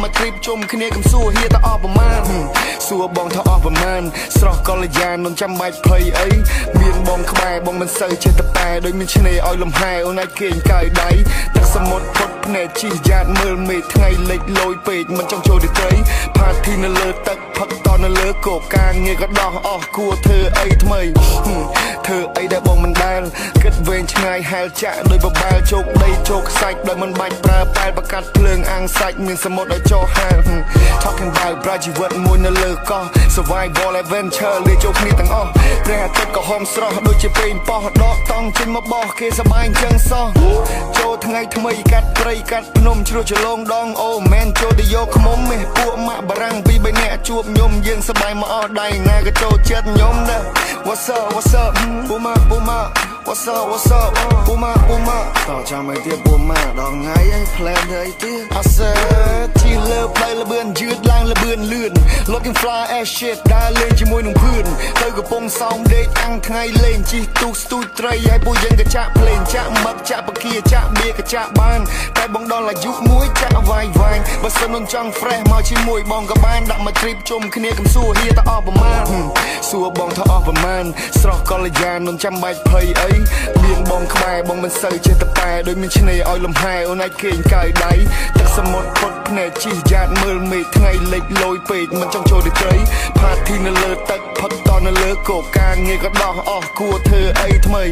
มาทริปชมគ្នាកំសួរហៀតអស់ប្រមាណសួរបងថាអស់ប្រមាណស្រស់កល្យាននំចាំបាច់ភ័យអីមានបងក្បែរបងមិនសូវចេះតែតែដោយមានឆ្នេរឲ្យលំហែអូនអាចគេងកាយដៃទឹកសមុទ្រផុតភ្នែកជិះយ៉ាតមើលមេឃថ្ងៃលិចលយពេកមិនចង់ចូលទៅត្រីផាធីនៅលើទឹកផឹកតនៅលើគោកការងារក៏ដោះអស់គួរធ្វើអីថ្មីធ្វើអីដែលបងមិនដែលគិតវែងឆ្ងាយហែលចាក់ដោយបបែលជោគដីជោគសាច់ដោយមិនបាច់ប្រើប៉ែលបកាត់ភ្លើងអាំងសាច់មានសមុទ្រឲ្យចោះហែល Talking about ប្រាជីវិតមួយនៅលើកោះ Survival Adventure លាចូលគ្នាទាំងអស់ព្រះអាទិត្យក៏ហមស្រស់ដូចជាពេញប៉ោះដកតង់ចេញមកបោះគេសប្បាយអញ្ចឹងសោះចូលថ្ងៃថ្មីកាត់ព្រៃកាត់ភ្នំជ្រោះចលងដងអូមែនចូលទៅយកខ្មុំមាសពួកម៉ាក់បារាំងពីរបីនាក់ជួបខ្ញុំយើងសប្បាយមកអស់ដៃណាក៏ចូលចិត្តខ្ញុំដែរ What's up What's up ពូម៉ា What's up What's up ពូម៉ាតោះចាំឲ្យទៀតពូម៉ាដល់ថ្ងៃឯង plan ទៅអីទៀត I said ជីលើផ្លូវលបឿនយឺតឡើងលបឿនលឿន Looking fly as shit ដើរលេងជាមួយនឹងភឿនទៅកំពង់សោមដេកអាំងថ្ងៃលេងជីទូកស្ទូចត្រីហើយពួកយើងក៏ចាក់ភ្លេងចាក់មឹកចាក់បកាចាក់បៀក៏ចាក់បានតែបងដល់អាយុមួយចាក់វាយបើសិនមិនចង់ fresh មកជាមួយបងក៏បានដាក់មក trip ជុំគ្នាកំសួរហៀតអស់ប្រមាណសួរបងថាអស់ប្រមាណស្រស់កល្យានមិនចាំបាច់ភ័យអីមានបងក្បែរបងមិនសូវចេះតែតែដោយមានឆ្នេរឲ្យលំហែអូនអាចគេងកាយដៃទឹកសមុទ្រផុតភ្នែកជិះយ៉ាតមើលមេឃថ្ងៃលិចលយពេកមិនចង់ចូលទៅត្រីផាធីនៅលើទឹកផឹកតនៅលើគោកការងារក៏ដោះអស់គួរធ្វើអីថ្មី